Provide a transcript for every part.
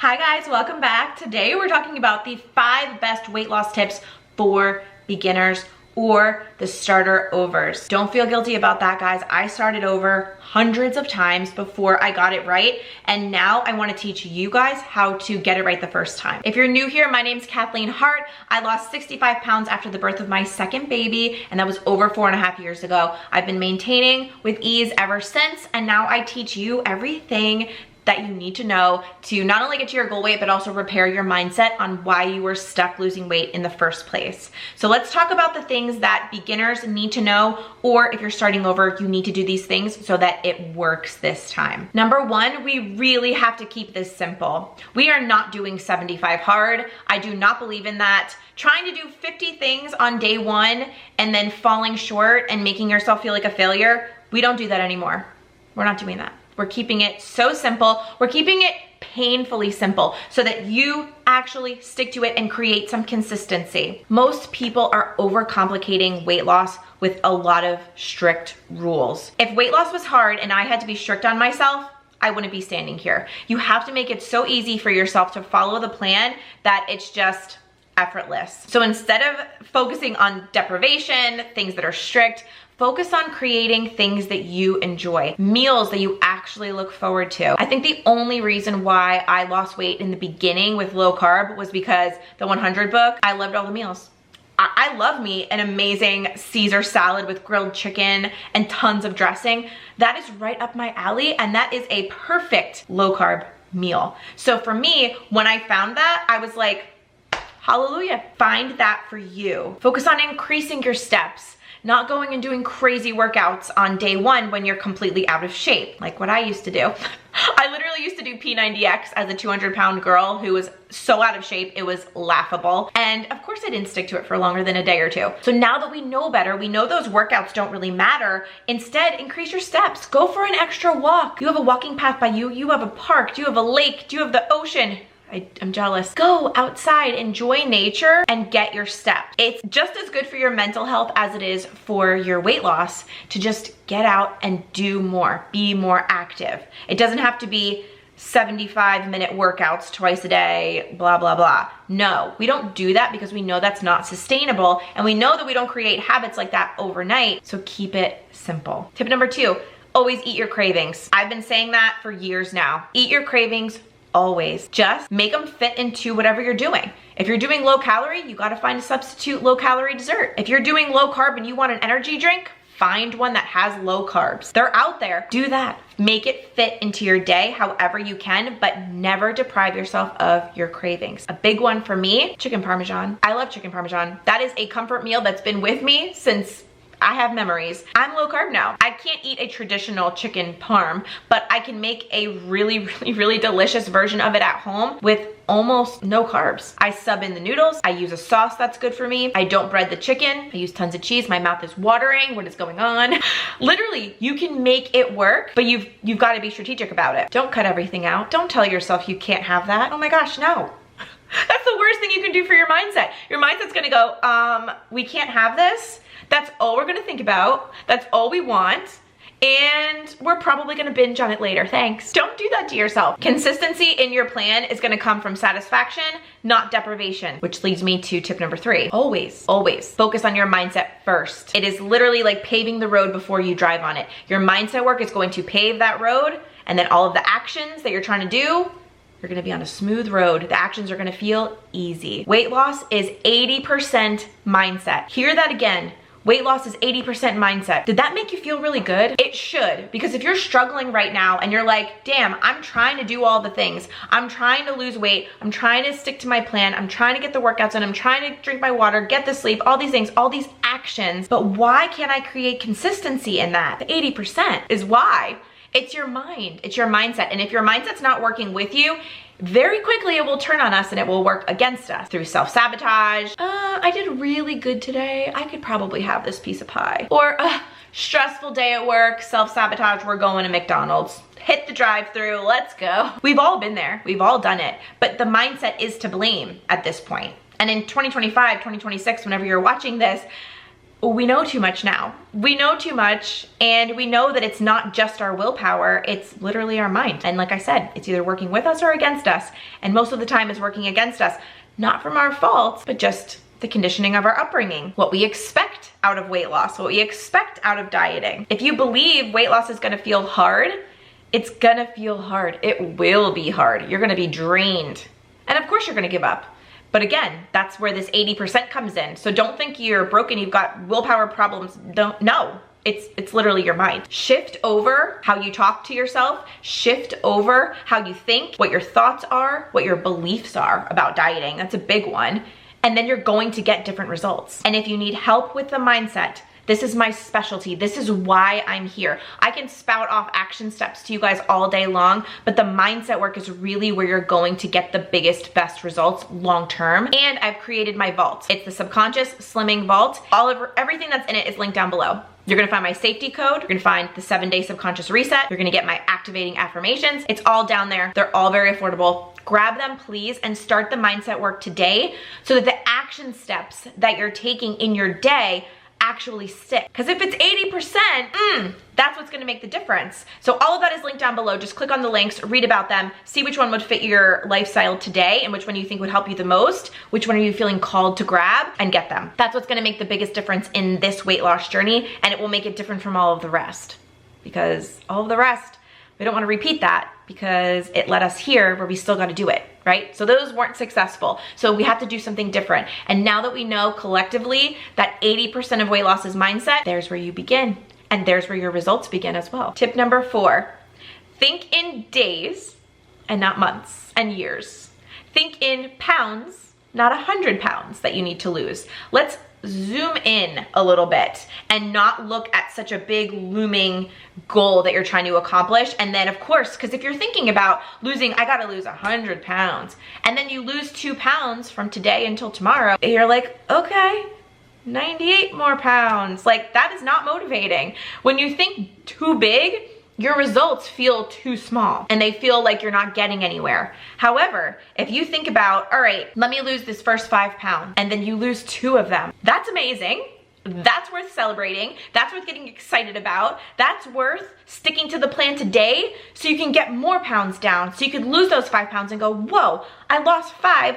Hi guys, welcome back. Today we're talking about the 5 best weight loss tips for beginners or the starter overs. Don't feel guilty about that, guys. I started over hundreds of times before I got it right, and now I want to teach you guys how to get it right the first time. If you're new here, my name's Kathleen Hart. I lost 65 pounds after the birth of my second baby, and that was over 4.5 years ago. I've been maintaining with ease ever since, and now I teach you everything that you need to know to not only get to your goal weight, but also repair your mindset on why you were stuck losing weight in the first place. So let's talk about the things that beginners need to know, or if you're starting over, you need to do these things so that it works this time. Number 1, we really have to keep this simple. We are not doing 75 hard. I do not believe in that. Trying to do 50 things on day 1 and then falling short and making yourself feel like a failure, we don't do that anymore. We're not doing that. We're keeping it so simple. We're keeping it painfully simple so that you actually stick to it and create some consistency. Most people are overcomplicating weight loss with a lot of strict rules. If weight loss was hard and I had to be strict on myself, I wouldn't be standing here. You have to make it so easy for yourself to follow the plan that it's just effortless. So instead of focusing on deprivation, things that are strict, focus on creating things that you enjoy, meals that you actually look forward to. I think the only reason why I lost weight in the beginning with low carb was because the 100 book, I loved all the meals. I love me an amazing Caesar salad with grilled chicken and tons of dressing. That is right up my alley, and that is a perfect low carb meal. So for me, when I found that, I was like, hallelujah. Find that for you. Focus on increasing your steps. Not going and doing crazy workouts on day 1 when you're completely out of shape, like what I used to do. I literally used to do P90X as a 200-pound girl who was so out of shape, it was laughable. And of course I didn't stick to it for longer than a day or 2. So now that we know better, we know those workouts don't really matter. Instead, increase your steps. Go for an extra walk. You have a walking path by you. You have a park. Do you have a lake? Do you have the ocean? I'm jealous. Go outside, enjoy nature, and get your steps. It's just as good for your mental health as it is for your weight loss to just get out and do more, be more active. It doesn't have to be 75-minute workouts twice a day, blah, blah, blah. No, we don't do that because we know that's not sustainable, and we know that we don't create habits like that overnight, so keep it simple. Tip number 2, always eat your cravings. I've been saying that for years now. Eat your cravings always. Just make them fit into whatever you're doing. If you're doing low calorie, you gotta find a substitute low calorie dessert. If you're doing low carb and you want an energy drink, find one that has low carbs. They're out there. Do that. Make it fit into your day however you can, but never deprive yourself of your cravings. A big one for me, chicken parmesan. I love chicken parmesan. That is a comfort meal that's been with me since I have memories. I'm low carb now. I can't eat a traditional chicken parm, but I can make a really delicious version of it at home with almost no carbs. I sub in the noodles. I use a sauce that's good for me. I don't bread the chicken. I use tons of cheese. My mouth is watering. What is going on? Literally, you can make it work, but you've got to be strategic about it. Don't cut everything out. Don't tell yourself you can't have that. Oh my gosh, no. That's the worst thing you can do for your mindset. Your mindset's gonna go, we can't have this. That's all we're gonna think about. That's all we want. And we're probably gonna binge on it later. Thanks. Don't do that to yourself. Consistency in your plan is gonna come from satisfaction, not deprivation, which leads me to tip number 3. Always focus on your mindset first. It is literally like paving the road before you drive on it. Your mindset work is going to pave that road, and then all of the actions that you're trying to do, you're gonna be on a smooth road. The actions are gonna feel easy. Weight loss is 80% mindset. Hear that again. Weight loss is 80% mindset. Did that make you feel really good? It should, because if you're struggling right now and you're like, damn, I'm trying to do all the things. I'm trying to lose weight. I'm trying to stick to my plan. I'm trying to get the workouts in. I'm trying to drink my water, get the sleep, all these things, all these actions. But why can't I create consistency in that? The 80% is why. It's your mind, it's your mindset. And if your mindset's not working with you, very quickly it will turn on us and it will work against us through self-sabotage. I did really good today. I could probably have this piece of pie. Or, stressful day at work, self-sabotage, we're going to McDonald's. Hit the drive-thru, let's go. We've all been there, we've all done it. But the mindset is to blame at this point. And in 2025, 2026, whenever you're watching this, we know too much now. We know too much, and we know that it's not just our willpower, it's literally our mind. And like I said, it's either working with us or against us. And most of the time it's working against us, not from our fault, but just the conditioning of our upbringing, what we expect out of weight loss, what we expect out of dieting. If you believe weight loss is gonna feel hard, it's gonna feel hard. It will be hard. You're gonna be drained. And of course you're gonna give up. But again, that's where this 80% comes in. So don't think you're broken, you've got willpower problems. No, it's literally your mind. Shift over how you talk to yourself, shift over how you think, what your thoughts are, what your beliefs are about dieting. That's a big one. And then you're going to get different results. And if you need help with the mindset, this is my specialty. This is why I'm here. I can spout off action steps to you guys all day long, but the mindset work is really where you're going to get the biggest, best results long-term. And I've created my vault. It's the Subconscious Slimming Vault. Everything that's in it is linked down below. You're gonna find my safety code. You're gonna find the 7-day subconscious reset. You're gonna get my activating affirmations. It's all down there. They're all very affordable. Grab them, please, and start the mindset work today so that the action steps that you're taking in your day actually stick. Because if it's 80%, that's what's gonna make the difference. So all of that is linked down below. Just click on the links, read about them, see which one would fit your lifestyle today and which one you think would help you the most, which one are you feeling called to grab, and get them. That's what's gonna make the biggest difference in this weight loss journey, and it will make it different from all of the rest. Because all of the rest, we don't wanna repeat that because it led us here where we still gotta do it, right? So those weren't successful. So we have to do something different. And now that we know collectively that 80% of weight loss is mindset, there's where you begin. And there's where your results begin as well. Tip number 4, think in days and not months and years. Think in pounds, not 100 pounds that you need to lose. Let's zoom in a little bit and not look at such a big looming goal that you're trying to accomplish. And then of course, because if you're thinking about losing, I gotta lose 100 pounds, and then you lose 2 pounds from today until tomorrow, you're like, okay, 98 more pounds. Like, that is not motivating. When you think too big, your results feel too small and they feel like you're not getting anywhere. However, if you think about, all right, let me lose this first 5 pounds, and then you lose 2 of them, that's amazing. That's worth celebrating. That's worth getting excited about. That's worth sticking to the plan today so you can get more pounds down. So you could lose those 5 pounds and go, whoa, I lost 5.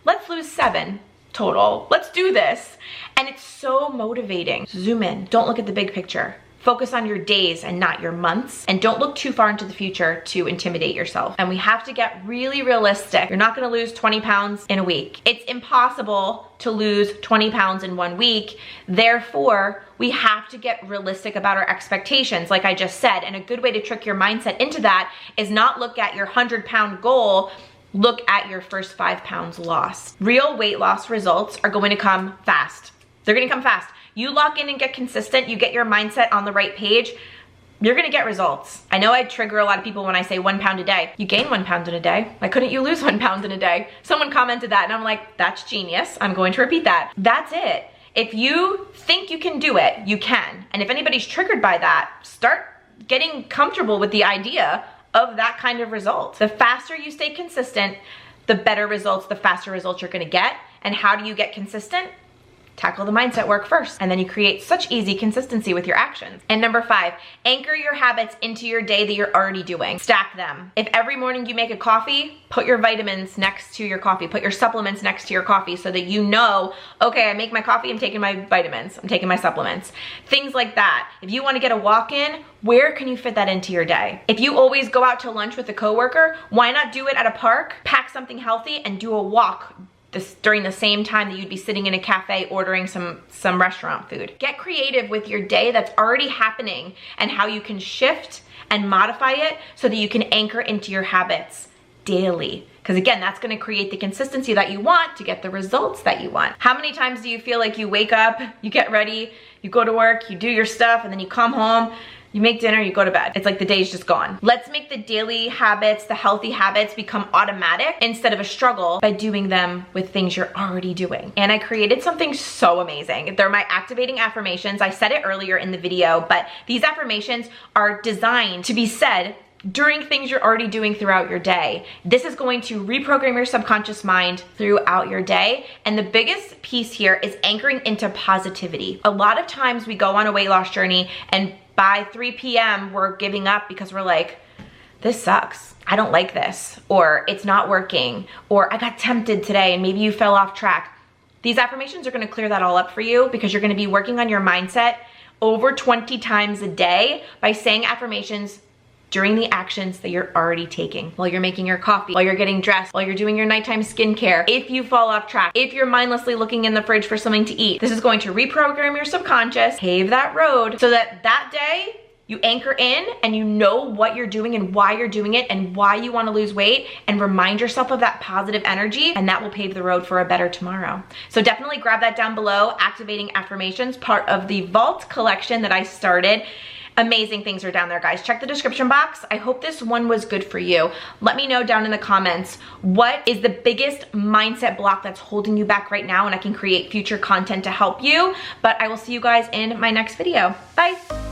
Let's lose 7 total. Let's do this. And it's so motivating. Zoom in. Don't look at the big picture. Focus on your days and not your months, and don't look too far into the future to intimidate yourself. And we have to get really realistic. You're not gonna lose 20 pounds in a week. It's impossible to lose 20 pounds in 1 week. Therefore, we have to get realistic about our expectations, like I just said. And a good way to trick your mindset into that is not look at your 100-pound goal, look at your first 5 pounds lost. Real weight loss results are going to come fast. They're gonna come fast. You lock in and get consistent, you get your mindset on the right page, you're gonna get results. I know I trigger a lot of people when I say 1 pound a day. You gain 1 pound in a day. Why couldn't you lose 1 pound in a day? Someone commented that and I'm like, that's genius. I'm going to repeat that. That's it. If you think you can do it, you can. And if anybody's triggered by that, start getting comfortable with the idea of that kind of result. The faster you stay consistent, the better results, the faster results you're gonna get. And how do you get consistent? Tackle the mindset work first, and then you create such easy consistency with your actions. And number 5, anchor your habits into your day that you're already doing. Stack them. If every morning you make a coffee, put your vitamins next to your coffee, put your supplements next to your coffee so that you know, okay, I make my coffee, I'm taking my vitamins, I'm taking my supplements. Things like that. If you wanna get a walk in, where can you fit that into your day? If you always go out to lunch with a coworker, why not do it at a park, pack something healthy, and do a walk during the same time that you'd be sitting in a cafe ordering some restaurant food. Get creative with your day that's already happening and how you can shift and modify it so that you can anchor into your habits daily. Because again, that's gonna create the consistency that you want to get the results that you want. How many times do you feel like you wake up, you get ready, you go to work, you do your stuff, and then you come home, you make dinner, you go to bed. It's like the day's just gone. Let's make the daily habits, the healthy habits, become automatic instead of a struggle by doing them with things you're already doing. And I created something so amazing. They're my activating affirmations. I said it earlier in the video, but these affirmations are designed to be said during things you're already doing throughout your day. This is going to reprogram your subconscious mind throughout your day. And the biggest piece here is anchoring into positivity. A lot of times we go on a weight loss journey and by 3 p.m. we're giving up because we're like, this sucks. I don't like this, or it's not working, or I got tempted today and maybe you fell off track. These affirmations are gonna clear that all up for you because you're gonna be working on your mindset over 20 times a day by saying affirmations during the actions that you're already taking. While you're making your coffee, while you're getting dressed, while you're doing your nighttime skincare, if you fall off track, if you're mindlessly looking in the fridge for something to eat. This is going to reprogram your subconscious, pave that road so that that day you anchor in and you know what you're doing and why you're doing it and why you want to lose weight, and remind yourself of that positive energy, and that will pave the road for a better tomorrow. So definitely grab that down below. Activating affirmations, part of the Vault collection that I started. Amazing things are down there, guys. Check the description box. I hope this one was good for you. Let me know down in the comments, what is the biggest mindset block that's holding you back right now, and I can create future content to help you. But I will see you guys in my next video. Bye.